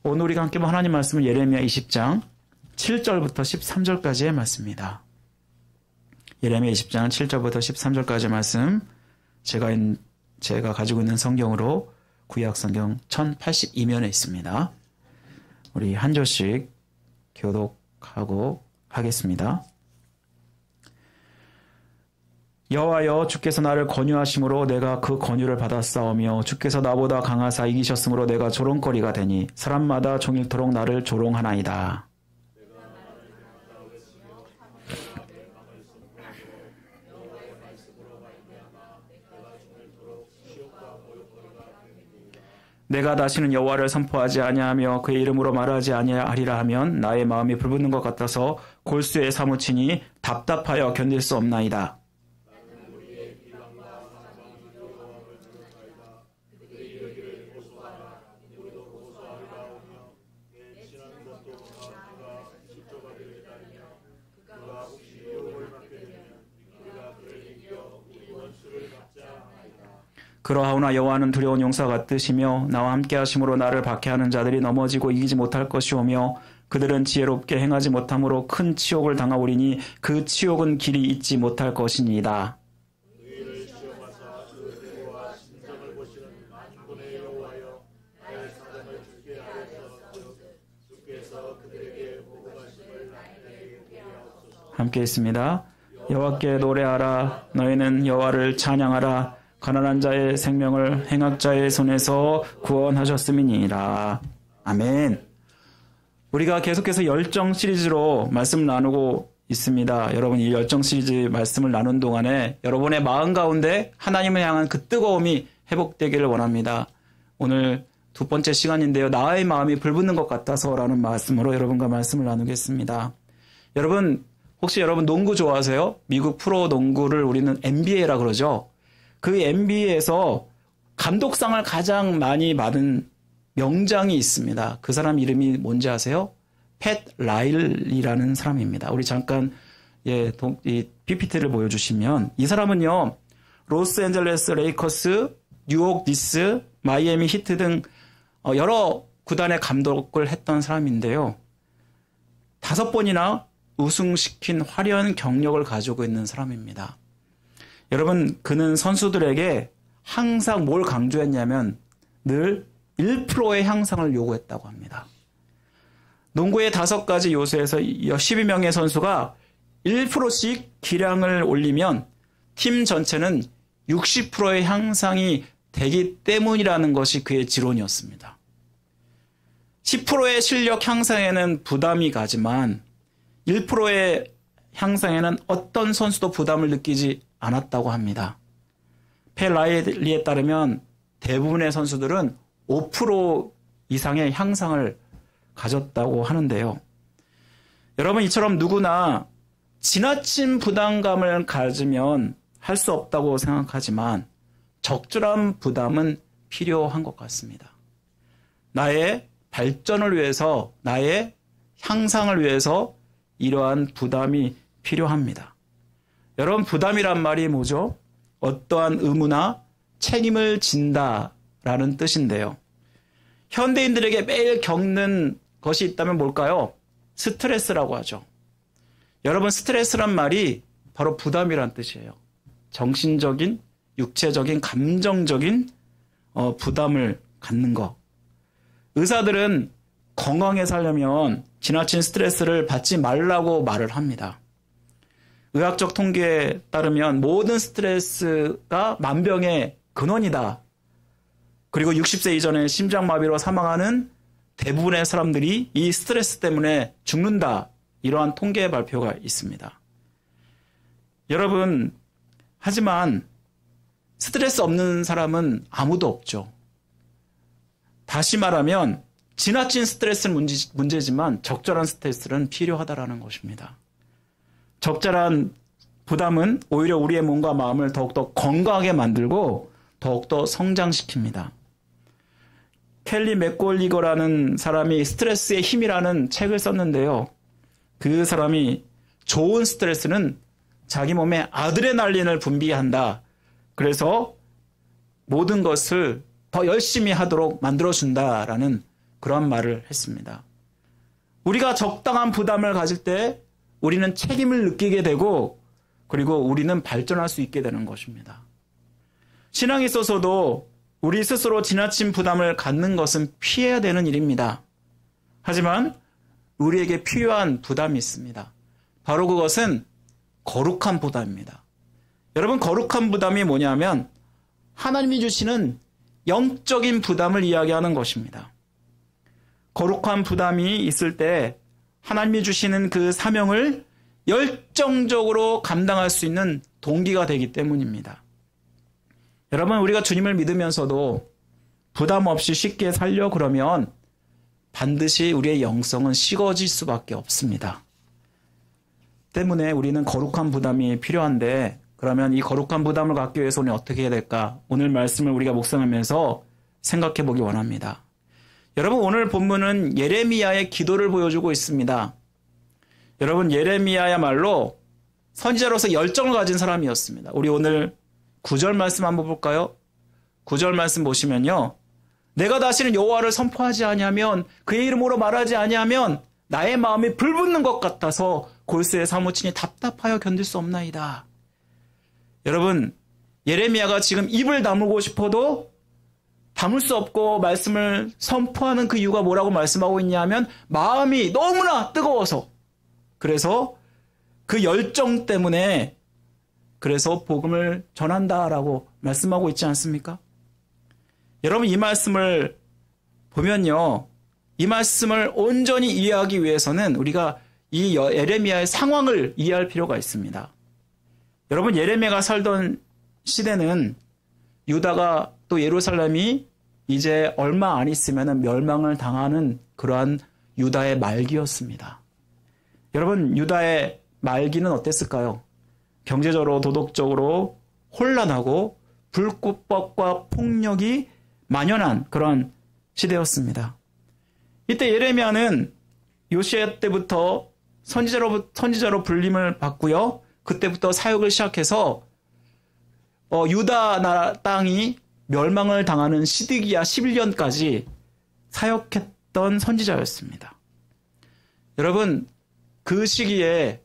오늘 우리가 함께 본 하나님 말씀은 예레미야 20장 7절부터 13절까지의 말씀입니다. 예레미야 20장 7절부터 13절까지의 말씀, 제가 가지고 있는 성경으로 구약 성경 1082면에 있습니다. 우리 한 절씩 교독하고 하겠습니다. 여호와여, 주께서 나를 권유하심으로 내가 그 권유를 받았사오며 주께서 나보다 강하사 이기셨으므로 내가 조롱거리가 되니 사람마다 종일토록 나를 조롱하나이다. 내가 다시는 여호와를 선포하지 아니하며 그의 이름으로 말하지 아니하리라 하면 나의 마음이 불붙는 것 같아서 골수에 사무치니 답답하여 견딜 수 없나이다. 그러하오나 여호와는 두려운 용사 같으시며 나와 함께 하심으로 나를 박해하는 자들이 넘어지고 이기지 못할 것이오며 그들은 지혜롭게 행하지 못함으로 큰 치욕을 당하오리니 그 치욕은 길이 잊지 못할 것이니이다. 함께 있습니다. 여호와께 노래하라. 너희는 여호와를 찬양하라. 가난한 자의 생명을 행악자의 손에서 구원하셨음이니라. 아멘. 우리가 계속해서 열정 시리즈로 말씀을 나누고 있습니다. 여러분, 이 열정 시리즈 말씀을 나눈 동안에 여러분의 마음 가운데 하나님을 향한 그 뜨거움이 회복되기를 원합니다. 오늘 두 번째 시간인데요. 나의 마음이 불붙는 것 같아서라는 말씀으로 여러분과 말씀을 나누겠습니다. 여러분, 혹시 여러분 농구 좋아하세요? 미국 프로 농구를 우리는 NBA라 그러죠. 그 NBA에서 감독상을 가장 많이 받은 명장이 있습니다. 그 사람 이름이 뭔지 아세요? 팻 라일리라는 사람입니다. 우리 잠깐 이 PPT를 보여주시면 이 사람은요, 로스앤젤레스 레이커스, 뉴욕 니스, 마이애미 히트 등 여러 구단의 감독을 했던 사람인데요. 5번이나 우승시킨 화려한 경력을 가지고 있는 사람입니다. 여러분, 그는 선수들에게 항상 뭘 강조했냐면 늘 1%의 향상을 요구했다고 합니다. 농구의 5가지 요소에서 12명의 선수가 1%씩 기량을 올리면 팀 전체는 60%의 향상이 되기 때문이라는 것이 그의 지론이었습니다. 10%의 실력 향상에는 부담이 가지만 1%의 향상에는 어떤 선수도 부담을 느끼지 않았다고 합니다. 팻 라일리에 따르면 대부분의 선수들은 5% 이상의 향상을 가졌다고 하는데요. 여러분, 이처럼 누구나 지나친 부담감을 가지면 할 수 없다고 생각하지만 적절한 부담은 필요한 것 같습니다. 나의 발전을 위해서, 나의 향상을 위해서 이러한 부담이 필요합니다. 여러분, 부담이란 말이 뭐죠? 어떠한 의무나 책임을 진다라는 뜻인데요. 현대인들에게 매일 겪는 것이 있다면 뭘까요? 스트레스라고 하죠. 여러분, 스트레스란 말이 바로 부담이란 뜻이에요. 정신적인, 육체적인, 감정적인 부담을 갖는 것. 의사들은 건강하게 살려면 지나친 스트레스를 받지 말라고 말을 합니다. 의학적 통계에 따르면 모든 스트레스가 만병의 근원이다. 그리고 60세 이전에 심장마비로 사망하는 대부분의 사람들이 이 스트레스 때문에 죽는다. 이러한 통계 발표가 있습니다. 여러분, 하지만 스트레스 없는 사람은 아무도 없죠. 다시 말하면 지나친 스트레스는 문제지만 적절한 스트레스는 필요하다라는 것입니다. 적절한 부담은 오히려 우리의 몸과 마음을 더욱더 건강하게 만들고 더욱더 성장시킵니다. 켈리 맥골리거라는 사람이 스트레스의 힘이라는 책을 썼는데요. 그 사람이 좋은 스트레스는 자기 몸에 아드레날린을 분비한다. 그래서 모든 것을 더 열심히 하도록 만들어준다라는 그런 말을 했습니다. 우리가 적당한 부담을 가질 때 우리는 책임을 느끼게 되고 그리고 우리는 발전할 수 있게 되는 것입니다. 신앙에 있어서도 우리 스스로 지나친 부담을 갖는 것은 피해야 되는 일입니다. 하지만 우리에게 필요한 부담이 있습니다. 바로 그것은 거룩한 부담입니다. 여러분, 거룩한 부담이 뭐냐면 하나님이 주시는 영적인 부담을 이야기하는 것입니다. 거룩한 부담이 있을 때 하나님이 주시는 그 사명을 열정적으로 감당할 수 있는 동기가 되기 때문입니다. 여러분, 우리가 주님을 믿으면서도 부담 없이 쉽게 살려 그러면 반드시 우리의 영성은 식어질 수밖에 없습니다. 때문에 우리는 거룩한 부담이 필요한데, 그러면 이 거룩한 부담을 갖기 위해서 우리는 어떻게 해야 될까? 오늘 말씀을 우리가 묵상하면서 생각해 보기 원합니다. 여러분, 오늘 본문은 예레미야의 기도를 보여주고 있습니다. 여러분, 예레미야야말로 선지자로서 열정을 가진 사람이었습니다. 우리 오늘 9절 말씀 한번 볼까요? 9절 말씀 보시면요. 내가 다시는 여호와를 선포하지 아니하면, 그의 이름으로 말하지 아니하면 나의 마음이 불붙는 것 같아서 골수에 사무치니 답답하여 견딜 수 없나이다. 여러분, 예레미야가 지금 입을 다물고 싶어도 담을 수 없고 말씀을 선포하는 그 이유가 뭐라고 말씀하고 있냐면 마음이 너무나 뜨거워서, 그래서 그 열정 때문에 그래서 복음을 전한다라고 말씀하고 있지 않습니까? 여러분, 이 말씀을 보면요, 이 말씀을 온전히 이해하기 위해서는 우리가 이 예레미야의 상황을 이해할 필요가 있습니다. 여러분, 예레미야가 살던 시대는 유다가 또 예루살렘이 이제 얼마 안 있으면 멸망을 당하는 그러한 유다의 말기였습니다. 여러분, 유다의 말기는 어땠을까요? 경제적으로 도덕적으로 혼란하고 불법과 폭력이 만연한 그런 시대였습니다. 이때 예레미야는 요시야 때부터 선지자로 불림을 받고요. 그때부터 사역을 시작해서 유다 땅이 멸망을 당하는 시드기야 11년까지 사역했던 선지자였습니다. 여러분, 그 시기에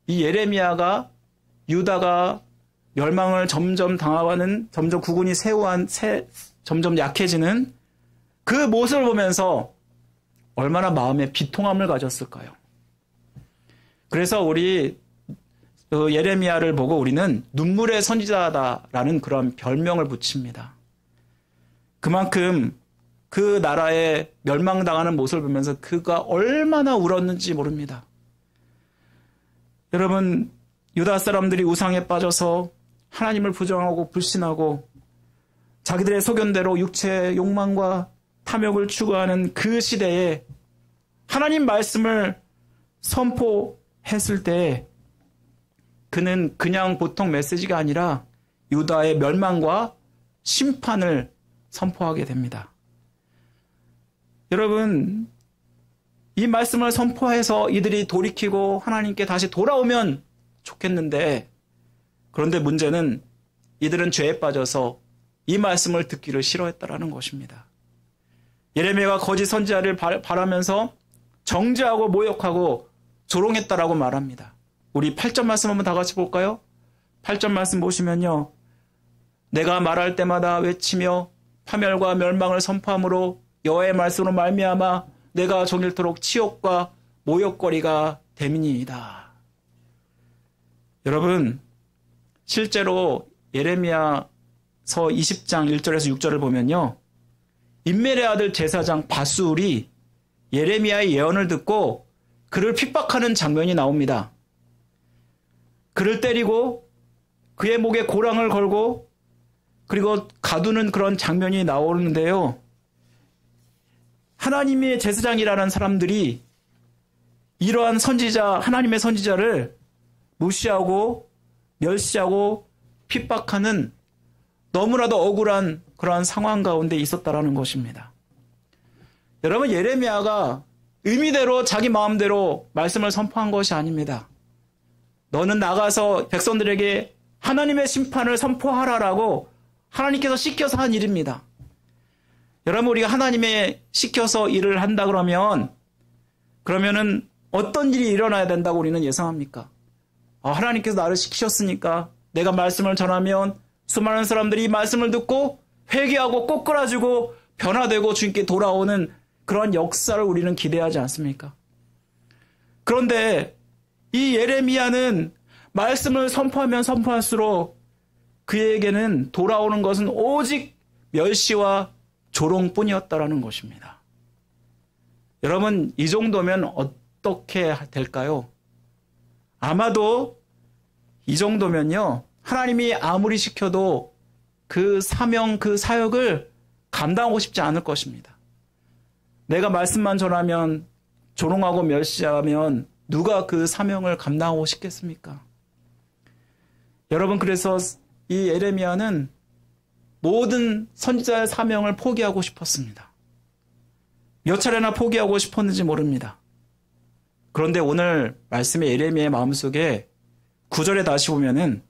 이 예레미야가 유다가 멸망을 점점 당하는, 점점 국군이 점점 약해지는 그 모습을 보면서 얼마나 마음에 비통함을 가졌을까요? 그래서 우리 예레미야를 보고 우리는 눈물의 선지자다라는 그런 별명을 붙입니다. 그만큼 그 나라에 멸망당하는 모습을 보면서 그가 얼마나 울었는지 모릅니다. 여러분, 유다 사람들이 우상에 빠져서 하나님을 부정하고 불신하고 자기들의 소견대로 육체의 욕망과 탐욕을 추구하는 그 시대에 하나님 말씀을 선포했을 때 그는 그냥 보통 메시지가 아니라 유다의 멸망과 심판을 선포하게 됩니다. 여러분, 이 말씀을 선포해서 이들이 돌이키고 하나님께 다시 돌아오면 좋겠는데, 그런데 문제는 이들은 죄에 빠져서 이 말씀을 듣기를 싫어했다라는 것입니다. 예레미야가 거짓 선지자를 바라면서 정죄하고 모욕하고 조롱했다라고 말합니다. 우리 8절 말씀 한번 다 같이 볼까요? 8절 말씀 보시면요. 내가 말할 때마다 외치며 파멸과 멸망을 선포함으로 여호와의 말씀으로 말미암아 내가 종일토록 치욕과 모욕거리가 됨이니이다. 여러분, 실제로 예레미야서 20장 1절에서 6절을 보면요. 임멜의 아들 제사장 바술이 예레미야의 예언을 듣고 그를 핍박하는 장면이 나옵니다. 그를 때리고 그의 목에 고랑을 걸고 그리고 가두는 그런 장면이 나오는데요. 하나님의 제사장이라는 사람들이 이러한 선지자, 하나님의 선지자를 무시하고 멸시하고 핍박하는 너무나도 억울한 그러한 상황 가운데 있었다라는 것입니다. 여러분, 예레미야가 의미대로 자기 마음대로 말씀을 선포한 것이 아닙니다. 너는 나가서 백성들에게 하나님의 심판을 선포하라라고 하나님께서 시켜서 한 일입니다. 여러분, 우리가 하나님의 시켜서 일을 한다 그러면은 어떤 일이 일어나야 된다고 우리는 예상합니까? 하나님께서 나를 시키셨으니까 내가 말씀을 전하면 수많은 사람들이 이 말씀을 듣고 회개하고 꼬꾸라지고 변화되고 주님께 돌아오는 그런 역사를 우리는 기대하지 않습니까? 그런데 이 예레미야는 말씀을 선포하면 선포할수록 그에게는 돌아오는 것은 오직 멸시와 조롱뿐이었다라는 것입니다. 여러분, 이 정도면 어떻게 될까요? 아마도 이 정도면요, 하나님이 아무리 시켜도 그 사명, 그 사역을 감당하고 싶지 않을 것입니다. 내가 말씀만 전하면 조롱하고 멸시하면 누가 그 사명을 감당하고 싶겠습니까? 여러분, 그래서 이 예레미야는 모든 선지자의 사명을 포기하고 싶었습니다. 몇 차례나 포기하고 싶었는지 모릅니다. 그런데 오늘 말씀의 예레미야의 마음속에 9절에 다시 보면은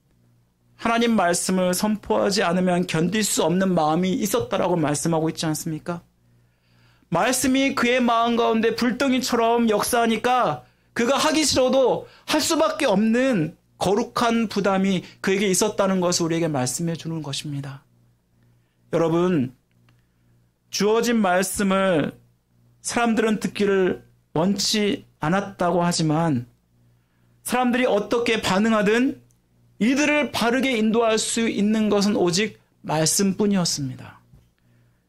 하나님 말씀을 선포하지 않으면 견딜 수 없는 마음이 있었다라고 말씀하고 있지 않습니까? 말씀이 그의 마음 가운데 불덩이처럼 역사하니까 그가 하기 싫어도 할 수밖에 없는 거룩한 부담이 그에게 있었다는 것을 우리에게 말씀해 주는 것입니다. 여러분, 주어진 말씀을 사람들은 듣기를 원치 않았다고 하지만 사람들이 어떻게 반응하든 이들을 바르게 인도할 수 있는 것은 오직 말씀뿐이었습니다.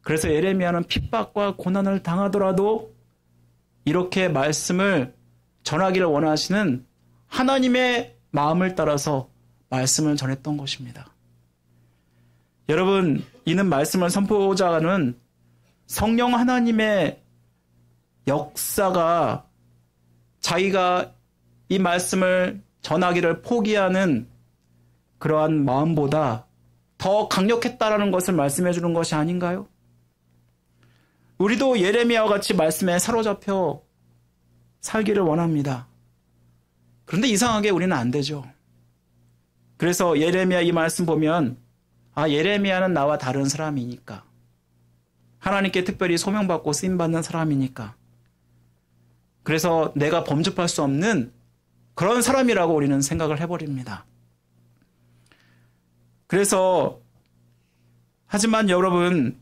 그래서 예레미야는 핍박과 고난을 당하더라도 이렇게 말씀을 전하기를 원하시는 하나님의 마음을 따라서 말씀을 전했던 것입니다. 여러분, 이는 말씀을 선포자는 성령 하나님의 역사가 자기가 이 말씀을 전하기를 포기하는 그러한 마음보다 더 강력했다라는 것을 말씀해 주는 것이 아닌가요? 우리도 예레미야와 같이 말씀에 사로잡혀 살기를 원합니다. 그런데 이상하게 우리는 안 되죠. 그래서 예레미야 이 말씀 보면 예레미야는 나와 다른 사람이니까, 하나님께 특별히 소명받고 쓰임받는 사람이니까, 그래서 내가 범접할 수 없는 그런 사람이라고 우리는 생각을 해버립니다. 그래서 하지만 여러분,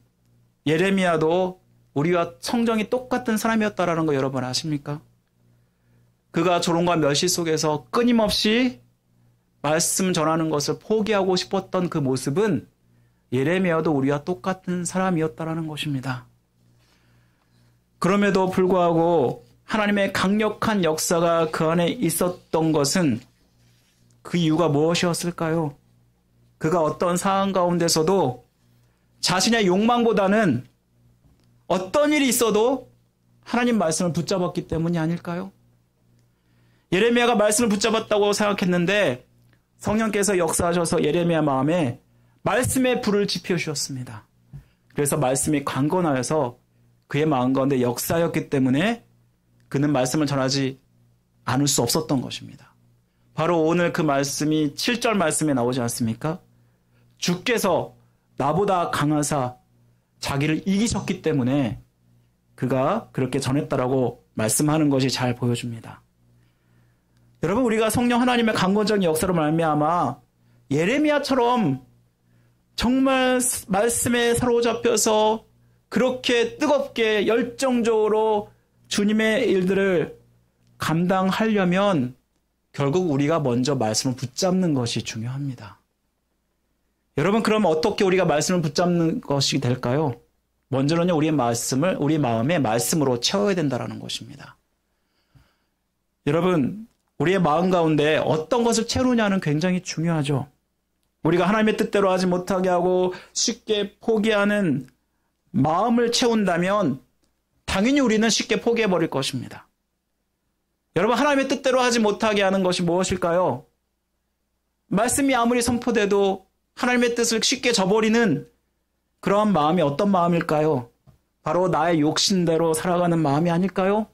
예레미야도 우리와 성정이 똑같은 사람이었다라는 거 여러분 아십니까? 그가 조롱과 멸시 속에서 끊임없이 말씀 전하는 것을 포기하고 싶었던 그 모습은 예레미야도 우리와 똑같은 사람이었다라는 것입니다. 그럼에도 불구하고 하나님의 강력한 역사가 그 안에 있었던 것은 그 이유가 무엇이었을까요? 그가 어떤 상황 가운데서도 자신의 욕망보다는 어떤 일이 있어도 하나님 말씀을 붙잡았기 때문이 아닐까요? 예레미야가 말씀을 붙잡았다고 생각했는데 성령께서 역사하셔서 예레미야 마음에 말씀의 불을 지펴주셨습니다. 그래서 말씀이 강건하여서 그의 마음 가운데 역사였기 때문에 그는 말씀을 전하지 않을 수 없었던 것입니다. 바로 오늘 그 말씀이 7절 말씀에 나오지 않습니까? 주께서 나보다 강하사 자기를 이기셨기 때문에 그가 그렇게 전했다라고 말씀하는 것이 잘 보여줍니다. 여러분, 우리가 성령 하나님의 강건적인 역사로 말미암아 예레미야처럼 정말 말씀에 사로잡혀서 그렇게 뜨겁게 열정적으로 주님의 일들을 감당하려면 결국 우리가 먼저 말씀을 붙잡는 것이 중요합니다. 여러분, 그럼 어떻게 우리가 말씀을 붙잡는 것이 될까요? 먼저는요, 우리의 말씀을 우리 마음에 말씀으로 채워야 된다는 것입니다. 여러분, 우리의 마음 가운데 어떤 것을 채우느냐는 굉장히 중요하죠. 우리가 하나님의 뜻대로 하지 못하게 하고 쉽게 포기하는 마음을 채운다면 당연히 우리는 쉽게 포기해버릴 것입니다. 여러분, 하나님의 뜻대로 하지 못하게 하는 것이 무엇일까요? 말씀이 아무리 선포돼도 하나님의 뜻을 쉽게 저버리는 그러한 마음이 어떤 마음일까요? 바로 나의 욕심대로 살아가는 마음이 아닐까요?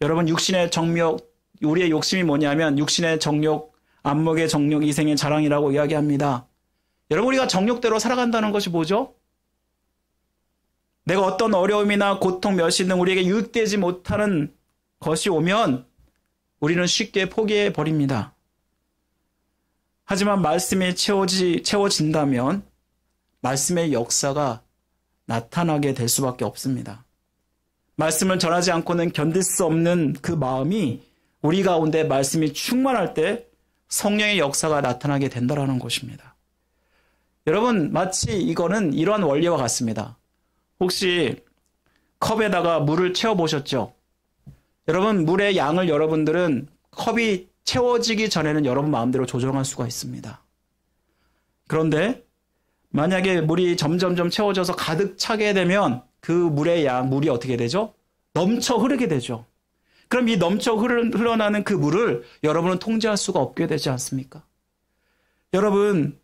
여러분, 육신의 정욕, 우리의 욕심이 뭐냐면 육신의 정욕, 안목의 정욕, 이생의 자랑이라고 이야기합니다. 여러분, 우리가 정욕대로 살아간다는 것이 뭐죠? 내가 어떤 어려움이나 고통, 멸시 등 우리에게 유익되지 못하는 것이 오면 우리는 쉽게 포기해 버립니다. 하지만 말씀이 채워진다면 말씀의 역사가 나타나게 될 수밖에 없습니다. 말씀을 전하지 않고는 견딜 수 없는 그 마음이 우리 가운데 말씀이 충만할 때 성령의 역사가 나타나게 된다는 것입니다. 여러분, 마치 이거는 이러한 원리와 같습니다. 혹시 컵에다가 물을 채워보셨죠? 여러분, 물의 양을 여러분들은 컵이 채워지기 전에는 여러분 마음대로 조정할 수가 있습니다. 그런데 만약에 물이 점점점 채워져서 가득 차게 되면 그 물의 물이 어떻게 되죠? 넘쳐 흐르게 되죠. 그럼 이 넘쳐 흘러나는 그 물을 여러분은 통제할 수가 없게 되지 않습니까? 여러분,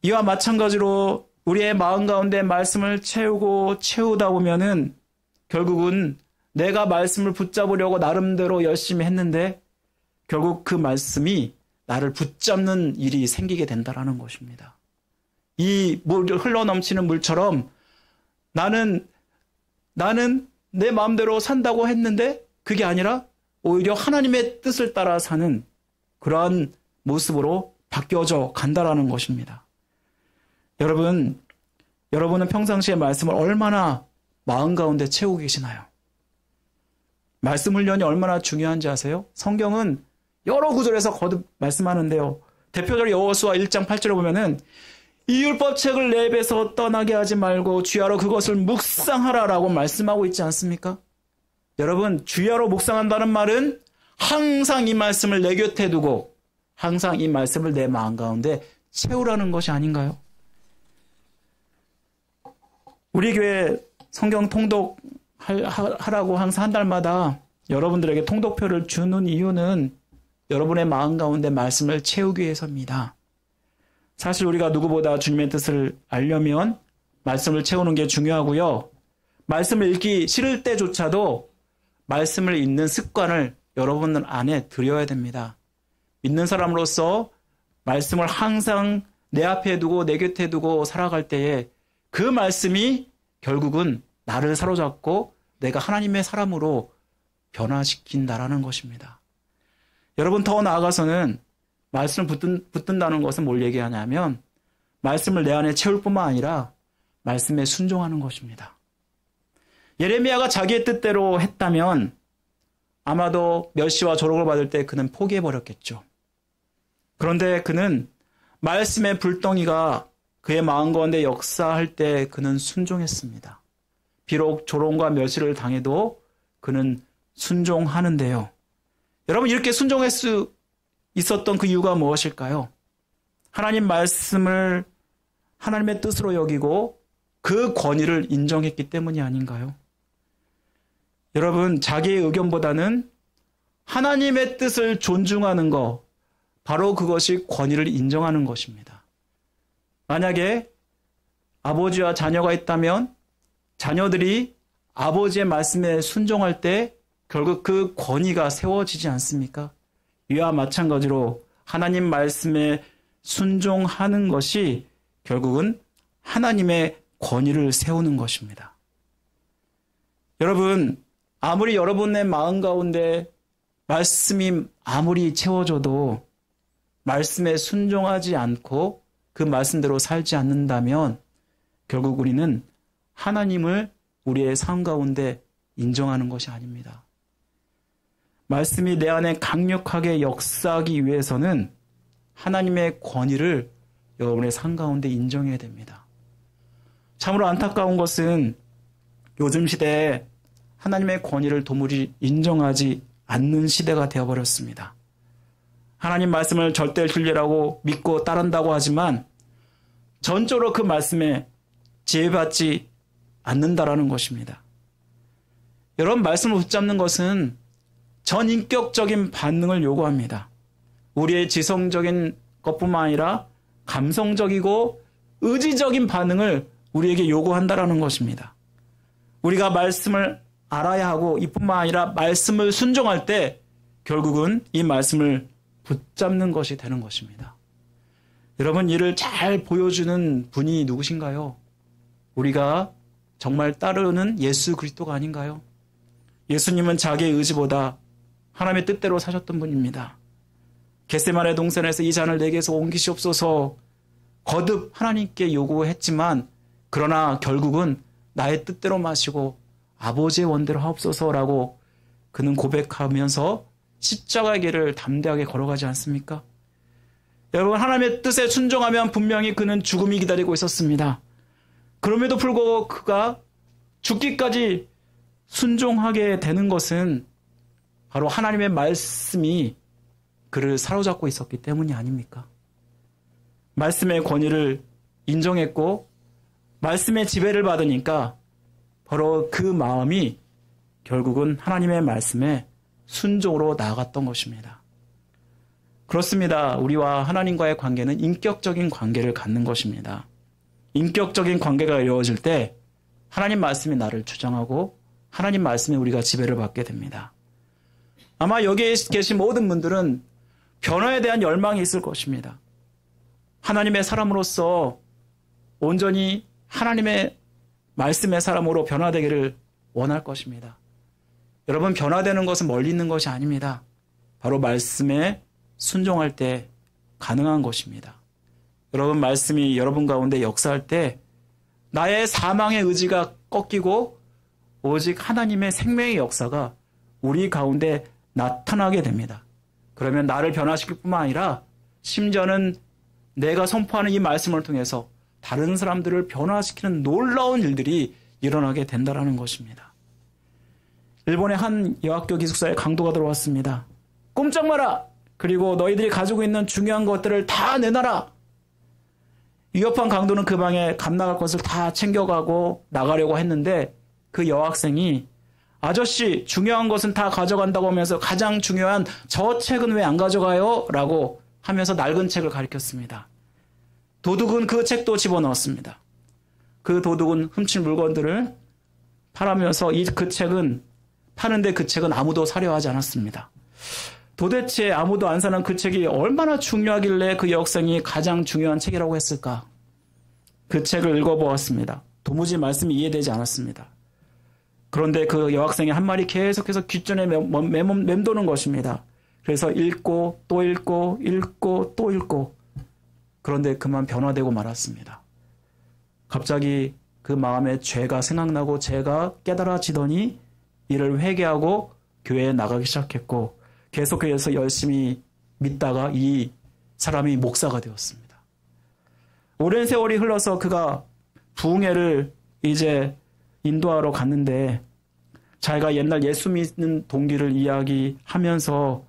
이와 마찬가지로 우리의 마음 가운데 말씀을 채우다 보면은 결국은 내가 말씀을 붙잡으려고 나름대로 열심히 했는데 결국 그 말씀이 나를 붙잡는 일이 생기게 된다는 것입니다. 이 흘러넘치는 물처럼 나는 내 마음대로 산다고 했는데 그게 아니라 오히려 하나님의 뜻을 따라 사는 그러한 모습으로 바뀌어져 간다라는 것입니다. 여러분은 평상시에 말씀을 얼마나 마음 가운데 채우고 계시나요? 말씀 훈련이 얼마나 중요한지 아세요? 성경은 여러 구절에서 거듭 말씀하는데요. 대표적으로 여호수아 1장 8절에 보면은 이 율법책을 내 입에서 떠나게 하지 말고 주야로 그것을 묵상하라라고 말씀하고 있지 않습니까? 여러분, 주야로 묵상한다는 말은 항상 이 말씀을 내 곁에 두고 항상 이 말씀을 내 마음 가운데 채우라는 것이 아닌가요? 우리 교회 성경 통독하라고 항상 한 달마다 여러분들에게 통독표를 주는 이유는 여러분의 마음 가운데 말씀을 채우기 위해서입니다. 사실 우리가 누구보다 주님의 뜻을 알려면 말씀을 채우는 게 중요하고요. 말씀을 읽기 싫을 때조차도 말씀을 읽는 습관을 여러분들 안에 들여야 됩니다. 믿는 사람으로서 말씀을 항상 내 앞에 두고 내 곁에 두고 살아갈 때에 그 말씀이 결국은 나를 사로잡고 내가 하나님의 사람으로 변화시킨다라는 것입니다. 여러분, 더 나아가서는 말씀을 붙든다는 것은 뭘 얘기하냐면 말씀을 내 안에 채울 뿐만 아니라 말씀에 순종하는 것입니다. 예레미야가 자기의 뜻대로 했다면 아마도 멸시와 조롱을 받을 때 그는 포기해버렸겠죠. 그런데 그는 말씀의 불덩이가 그의 마음 가운데 역사할 때 그는 순종했습니다. 비록 조롱과 멸시를 당해도 그는 순종하는데요. 여러분, 이렇게 순종할 수 있었던 그 이유가 무엇일까요? 하나님 말씀을 하나님의 뜻으로 여기고 그 권위를 인정했기 때문이 아닌가요? 여러분, 자기의 의견보다는 하나님의 뜻을 존중하는 것, 바로 그것이 권위를 인정하는 것입니다. 만약에 아버지와 자녀가 있다면 자녀들이 아버지의 말씀에 순종할 때 결국 그 권위가 세워지지 않습니까? 이와 마찬가지로 하나님 말씀에 순종하는 것이 결국은 하나님의 권위를 세우는 것입니다. 여러분, 아무리 여러분의 마음 가운데 말씀이 아무리 채워져도 말씀에 순종하지 않고 그 말씀대로 살지 않는다면 결국 우리는 하나님을 우리의 삶 가운데 인정하는 것이 아닙니다. 말씀이 내 안에 강력하게 역사하기 위해서는 하나님의 권위를 여러분의 삶 가운데 인정해야 됩니다. 참으로 안타까운 것은 요즘 시대에 하나님의 권위를 도무지 인정하지 않는 시대가 되어버렸습니다. 하나님 말씀을 절대 진리라고 믿고 따른다고 하지만 전적으로 그 말씀에 지혜받지 않는다라는 것입니다. 여러분, 말씀을 붙잡는 것은 전인격적인 반응을 요구합니다. 우리의 지성적인 것뿐만 아니라 감성적이고 의지적인 반응을 우리에게 요구한다라는 것입니다. 우리가 말씀을 알아야 하고 이뿐만 아니라 말씀을 순종할 때 결국은 이 말씀을 붙잡는 것이 되는 것입니다. 여러분, 이를 잘 보여주는 분이 누구신가요? 우리가 정말 따르는 예수 그리스도가 아닌가요? 예수님은 자기의 의지보다 하나님의 뜻대로 사셨던 분입니다. 겟세마네 동산에서 이 잔을 내게서 옮기시옵소서 거듭 하나님께 요구했지만 그러나 결국은 나의 뜻대로 마시고 아버지의 원대로 하옵소서라고 그는 고백하면서 십자가의 길을 담대하게 걸어가지 않습니까? 여러분, 하나님의 뜻에 순종하면 분명히 그는 죽음이 기다리고 있었습니다. 그럼에도 불구하고 그가 죽기까지 순종하게 되는 것은 바로 하나님의 말씀이 그를 사로잡고 있었기 때문이 아닙니까? 말씀의 권위를 인정했고 말씀의 지배를 받으니까 바로 그 마음이 결국은 하나님의 말씀에 순종으로 나아갔던 것입니다. 그렇습니다. 우리와 하나님과의 관계는 인격적인 관계를 갖는 것입니다. 인격적인 관계가 이루어질 때 하나님 말씀이 나를 주장하고 하나님 말씀에 우리가 지배를 받게 됩니다. 아마 여기에 계신 모든 분들은 변화에 대한 열망이 있을 것입니다. 하나님의 사람으로서 온전히 하나님의 말씀의 사람으로 변화되기를 원할 것입니다. 여러분, 변화되는 것은 멀리 있는 것이 아닙니다. 바로 말씀에 순종할 때 가능한 것입니다. 여러분, 말씀이 여러분 가운데 역사할 때 나의 사망의 의지가 꺾이고 오직 하나님의 생명의 역사가 우리 가운데 나타나게 됩니다. 그러면 나를 변화시킬 뿐만 아니라 심지어는 내가 선포하는 이 말씀을 통해서 다른 사람들을 변화시키는 놀라운 일들이 일어나게 된다는 것입니다. 일본의 한 여학교 기숙사에 강도가 들어왔습니다. 꼼짝 마라! 그리고 너희들이 가지고 있는 중요한 것들을 다 내놔라! 위협한 강도는 그 방에 값나갈 것을 다 챙겨가고 나가려고 했는데 그 여학생이 아저씨, 중요한 것은 다 가져간다고 하면서 가장 중요한 저 책은 왜 안 가져가요? 라고 하면서 낡은 책을 가리켰습니다. 도둑은 그 책도 집어넣었습니다. 그 도둑은 훔친 물건들을 팔아면서 그 책은 파는데 그 책은 아무도 사려 하지 않았습니다. 도대체 아무도 안 사는 그 책이 얼마나 중요하길래 그 여학생이 가장 중요한 책이라고 했을까? 그 책을 읽어보았습니다. 도무지 말씀이 이해되지 않았습니다. 그런데 그 여학생이 한 말이 계속해서 귓전에 맴도는 것입니다. 그래서 읽고 또 읽고 읽고 또 읽고 그런데 그만 변화되고 말았습니다. 갑자기 그 마음에 죄가 생각나고 죄가 깨달아지더니 이를 회개하고 교회에 나가기 시작했고 계속해서 열심히 믿다가 이 사람이 목사가 되었습니다. 오랜 세월이 흘러서 그가 부흥회를 이제 인도하러 갔는데 자기가 옛날 예수 믿는 동기를 이야기하면서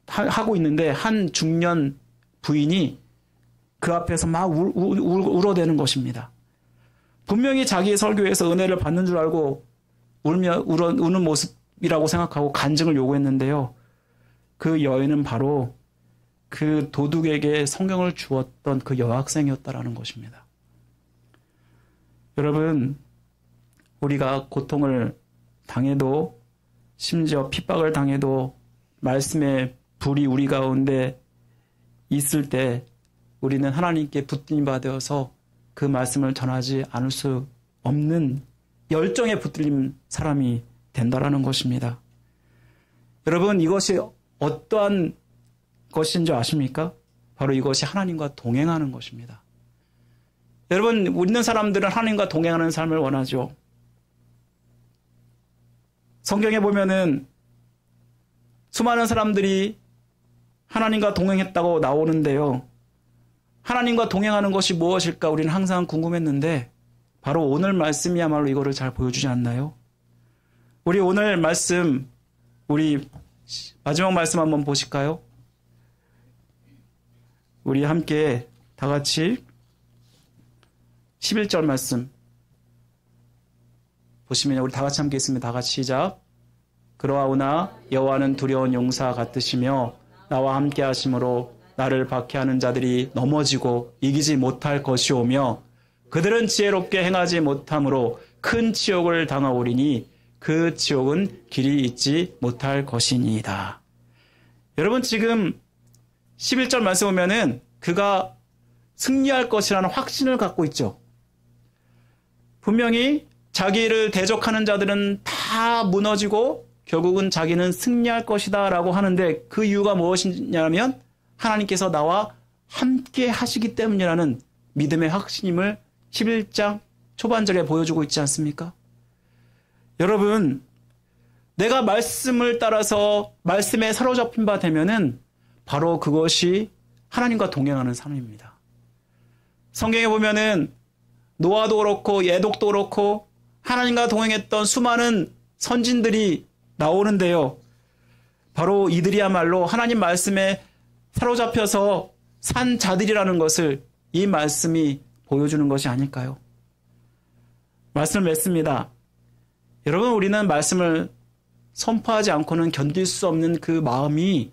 하고 있는데 한 중년 부인이 그 앞에서 막 울어대는 것입니다. 분명히 자기의 설교에서 은혜를 받는 줄 알고 우는 모습이라고 생각하고 간증을 요구했는데요. 그 여인은 바로 그 도둑에게 성경을 주었던 그 여학생이었다라는 것입니다. 여러분, 우리가 고통을 당해도 심지어 핍박을 당해도 말씀의 불이 우리 가운데 있을 때 우리는 하나님께 붙들림 받아서 그 말씀을 전하지 않을 수 없는 열정에 붙들린 사람이 된다라는 것입니다. 여러분, 이것이 어떠한 것인 줄 아십니까? 바로 이것이 하나님과 동행하는 것입니다. 여러분, 믿는 사람들은 하나님과 동행하는 삶을 원하죠. 성경에 보면은 수많은 사람들이 하나님과 동행했다고 나오는데요. 하나님과 동행하는 것이 무엇일까 우리는 항상 궁금했는데 바로 오늘 말씀이야말로 이거를 잘 보여주지 않나요? 우리 오늘 말씀, 우리 마지막 말씀 한번 보실까요? 우리 함께 다 같이 11절 말씀 보시면 우리 다 같이 함께 있습니다. 다 같이 시작. 그러하오나 여호와는 두려운 용사 같으시며 나와 함께 하심으로 나를 박해하는 자들이 넘어지고 이기지 못할 것이오며 그들은 지혜롭게 행하지 못함으로 큰 치욕을 당하오리니 그 치욕은 길이 있지 못할 것이니이다. 여러분, 지금 11절 말씀 보면은 그가 승리할 것이라는 확신을 갖고 있죠. 분명히 자기를 대적하는 자들은 다 무너지고 결국은 자기는 승리할 것이다 라고 하는데 그 이유가 무엇이냐면 하나님께서 나와 함께 하시기 때문이라는 믿음의 확신임을 11장 초반절에 보여주고 있지 않습니까? 여러분, 내가 말씀을 따라서 말씀에 사로잡힌 바 되면은 바로 그것이 하나님과 동행하는 삶입니다. 성경에 보면은 노아도 그렇고 예독도 그렇고 하나님과 동행했던 수많은 선진들이 나오는데요. 바로 이들이야말로 하나님 말씀에 사로잡혀서 산 자들이라는 것을 이 말씀이 보여주는 것이 아닐까요? 말씀을 맺습니다. 여러분, 우리는 말씀을 선포하지 않고는 견딜 수 없는 그 마음이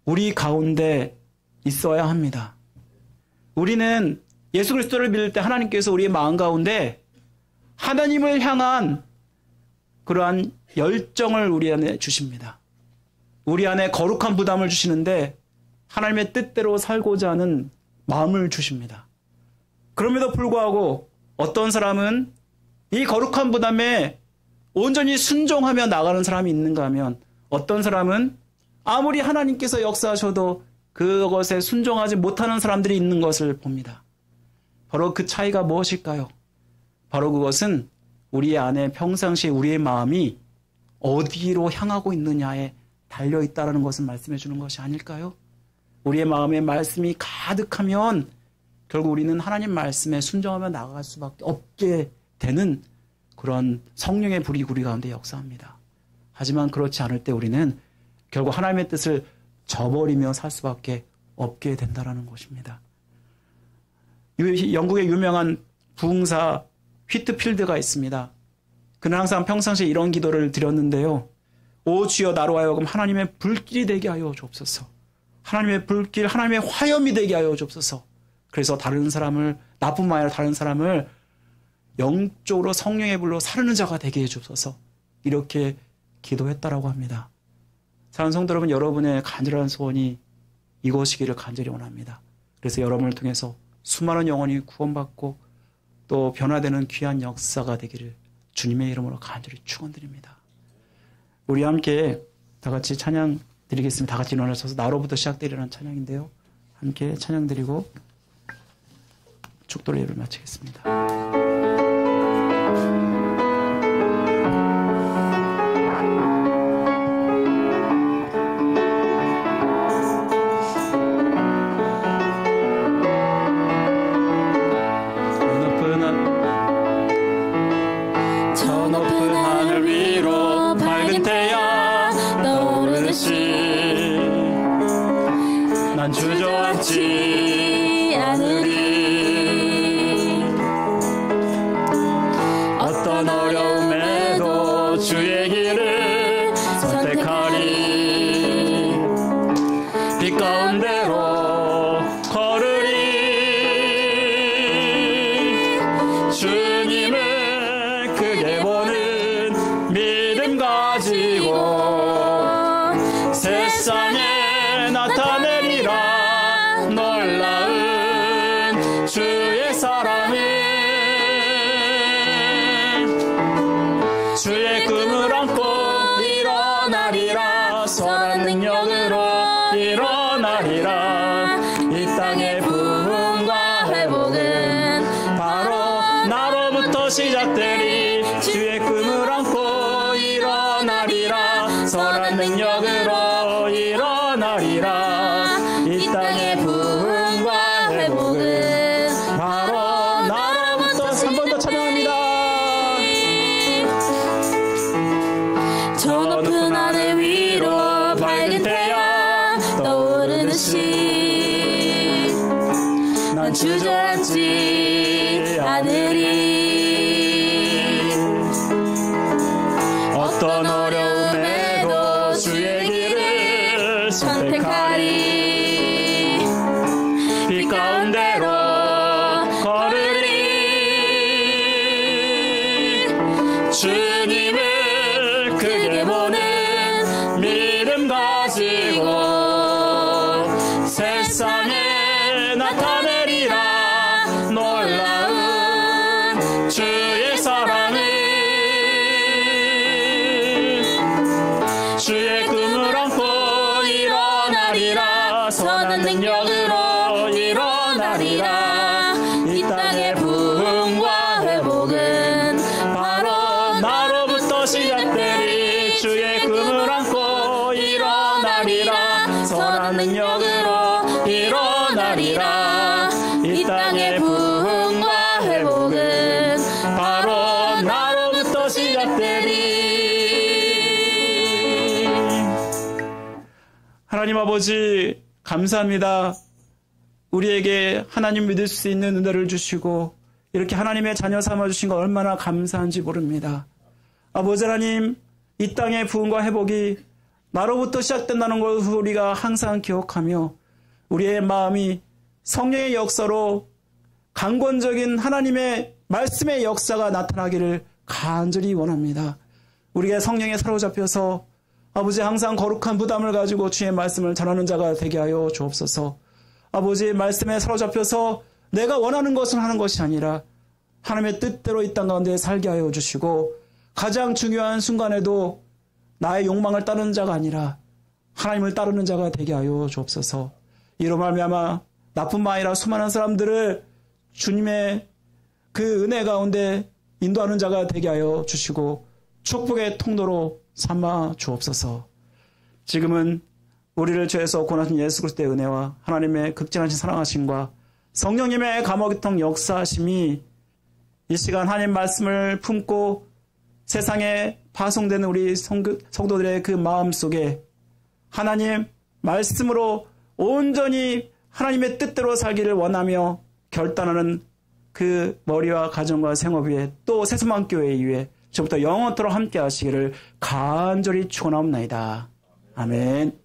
우리 가운데 있어야 합니다. 우리는 예수 그리스도를 믿을 때 하나님께서 우리의 마음 가운데 하나님을 향한 그러한 열정을 우리 안에 주십니다. 우리 안에 거룩한 부담을 주시는데 하나님의 뜻대로 살고자 하는 마음을 주십니다. 그럼에도 불구하고 어떤 사람은 이 거룩한 부담에 온전히 순종하며 나가는 사람이 있는가 하면 어떤 사람은 아무리 하나님께서 역사하셔도 그것에 순종하지 못하는 사람들이 있는 것을 봅니다. 바로 그 차이가 무엇일까요? 바로 그것은 우리 안에 평상시에 우리의 마음이 어디로 향하고 있느냐에 달려있다는 것을 말씀해 주는 것이 아닐까요? 우리의 마음에 말씀이 가득하면 결국 우리는 하나님 말씀에 순종하며 나아갈 수밖에 없게 되는 그런 성령의 불이 우리 가운데 역사합니다. 하지만 그렇지 않을 때 우리는 결국 하나님의 뜻을 저버리며 살 수밖에 없게 된다는 것입니다. 영국의 유명한 부흥사 휘트필드가 있습니다. 그는 항상 평상시에 이런 기도를 드렸는데요. 오 주여 나로 하여금 하나님의 불길이 되게 하여 주옵소서. 하나님의 불길, 하나님의 화염이 되게 하여 주옵소서. 그래서 다른 사람을, 나뿐만 아니라 다른 사람을 영적으로 성령의 불로 사르는 자가 되게 해주옵소서. 이렇게 기도했다라고 합니다. 사랑하는 성도 여러분, 여러분의 간절한 소원이 이것이기를 간절히 원합니다. 그래서 여러분을 통해서 수많은 영혼이 구원받고 또 변화되는 귀한 역사가 되기를 주님의 이름으로 간절히 축원드립니다. 우리 함께 다 같이 찬양 드리겠습니다. 다 같이 일어나셔서 나로부터 시작되리라는 찬양인데요. 함께 찬양 드리고 축도의 예배를 마치겠습니다. 주저앉지 않으리. 어떤 어려움에도 주의 길을 선택하리. 빛 가운데로 걸으리. 주님을 크게 보는 믿음 가지고 세상에 나타내리라. 놀라운 주의 사랑을, 주의 꿈을 안고 일어나리라. 선한 능력으로 일어나리라. 이 땅의 부흥과 회복은 바로 나로부터 시작되리. 주의 꿈을 안고 일어나리라. 선한 능력으로 일어나리라. 이 땅의 부흥과 회복은 바로 나로부터. 한 번 더 찬양합니다. 저 높은 하늘 위로 밝은 태양 떠오르듯이 난 주저앉지 않으리. 어떤 어려움에도 주의 길을 선택하리. 빛 가운데로 걸으리. 주님을 크게 보는 믿음 가지고 세상에 나타내리라. 놀라운 주 주의 꿈을 안고 일어나리라. 선한 능력으로 일어나리라. 이 땅의 부흥과 회복은 바로 나로부터 시작되리. 하나님 아버지 감사합니다. 우리에게 하나님 믿을 수 있는 은혜를 주시고 이렇게 하나님의 자녀 삼아주신 거 얼마나 감사한지 모릅니다. 아버지 하나님, 이 땅의 부흥과 회복이 나로부터 시작된다는 것을 우리가 항상 기억하며 우리의 마음이 성령의 역사로 강권적인 하나님의 말씀의 역사가 나타나기를 간절히 원합니다. 우리가 성령에 사로잡혀서 아버지 항상 거룩한 부담을 가지고 주의 말씀을 전하는 자가 되게 하여 주옵소서. 아버지의 말씀에 사로잡혀서 내가 원하는 것을 하는 것이 아니라 하나님의 뜻대로 이 땅 가운데 살게 하여 주시고 가장 중요한 순간에도 나의 욕망을 따르는 자가 아니라 하나님을 따르는 자가 되게 하여 주옵소서. 이로 말미암아 나뿐만 아니라 수많은 사람들을 주님의 그 은혜 가운데 인도하는 자가 되게 하여 주시고 축복의 통로로 삼아 주옵소서. 지금은 우리를 죄에서 구원하신 예수 그리스도의 은혜와 하나님의 극진하신 사랑하심과 성령님의 감화교통 역사하심이 이 시간 하나님 말씀을 품고 세상에 파송되는 우리 성도들의 그 마음 속에 하나님 말씀으로 온전히 하나님의 뜻대로 살기를 원하며 결단하는 그 머리와 가정과 생업 위에 또 새수만교회 위에 저부터 영원토록 함께 하시기를 간절히 축원하옵나이다. 아멘.